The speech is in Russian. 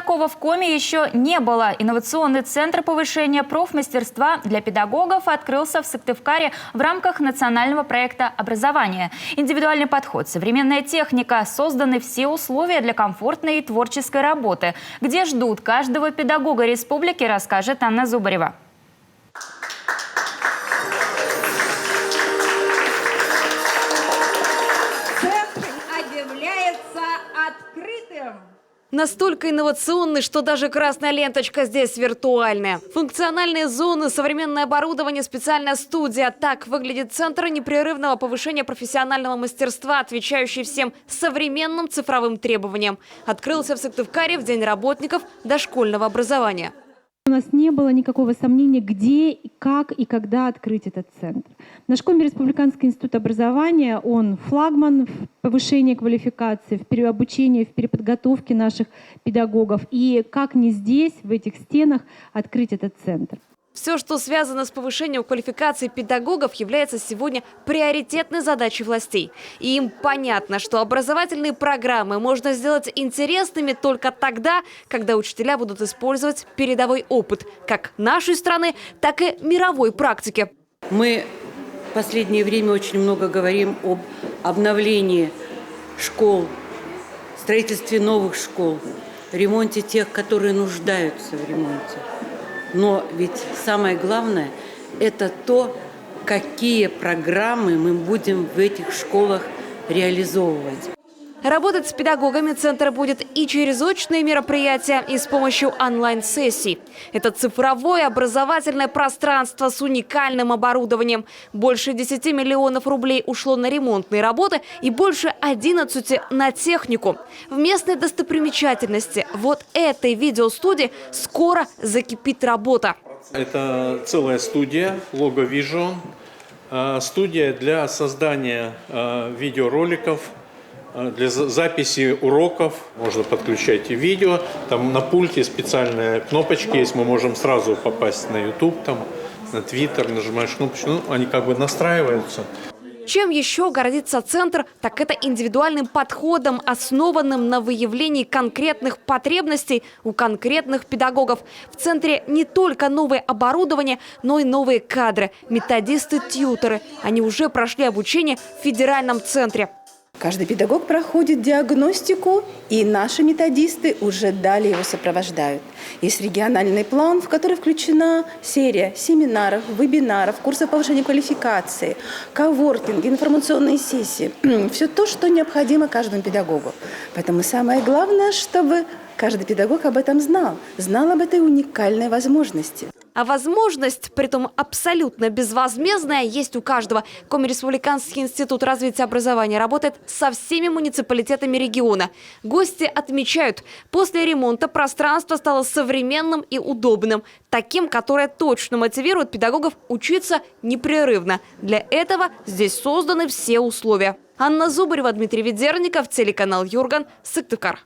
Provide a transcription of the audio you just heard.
такого в Коми еще не было. Инновационный центр повышения профмастерства для педагогов открылся в Сыктывкаре в рамках национального проекта образования. Индивидуальный подход, современная техника, созданы все условия для комфортной и творческой работы. Где ждут каждого педагога республики, расскажет Анна Зубарева. Настолько инновационный, что даже красная ленточка здесь виртуальная. Функциональные зоны, современное оборудование, специальная студия. Так выглядит центр непрерывного повышения профессионального мастерства, отвечающий всем современным цифровым требованиям. Открылся в Сыктывкаре в День работников дошкольного образования. У нас не было никакого сомнения, где, как и когда открыть этот центр. Наш Коми Республиканский институт образования, он флагман в повышении квалификации, в переобучении, в переподготовке наших педагогов. И как не здесь, в этих стенах, открыть этот центр. Все, что связано с повышением квалификации педагогов, является сегодня приоритетной задачей властей. И им понятно, что образовательные программы можно сделать интересными только тогда, когда учителя будут использовать передовой опыт как нашей страны, так и мировой практики. Мы в последнее время очень много говорим об обновлении школ, строительстве новых школ, ремонте тех, которые нуждаются в ремонте. Но ведь самое главное – это то, какие программы мы будем в этих школах реализовывать. Работать с педагогами центр будет и через очные мероприятия, и с помощью онлайн-сессий. Это цифровое образовательное пространство с уникальным оборудованием. Больше 10 миллионов рублей ушло на ремонтные работы и больше 11 на технику. В местной достопримечательности вот этой видеостудии скоро закипит работа. Это целая студия Logo Vision, студия для создания видеороликов, для записи уроков. Можно подключать и видео. Там на пульте специальные кнопочки есть. Мы можем сразу попасть на YouTube, там, на Twitter, нажимаешь кнопочку. Они как бы настраиваются. Чем еще гордится центр, так это индивидуальным подходом, основанным на выявлении конкретных потребностей у конкретных педагогов. В центре не только новое оборудование, но и новые кадры, методисты-тьюторы. Они уже прошли обучение в федеральном центре. Каждый педагог проходит диагностику, и наши методисты уже далее его сопровождают. Есть региональный план, в который включена серия семинаров, вебинаров, курсов повышения квалификации, коворкинг, информационные сессии. Все то, что необходимо каждому педагогу. Поэтому самое главное, чтобы каждый педагог об этом знал об этой уникальной возможности. А возможность, притом абсолютно безвозмездная, есть у каждого. Коми Республиканский институт развития образования работает со всеми муниципалитетами региона. Гости отмечают, после ремонта пространство стало современным и удобным. Таким, которое точно мотивирует педагогов учиться непрерывно. Для этого здесь созданы все условия. Анна Зубарева, Дмитрий Ведерников, телеканал Юрган, Сыктывкар.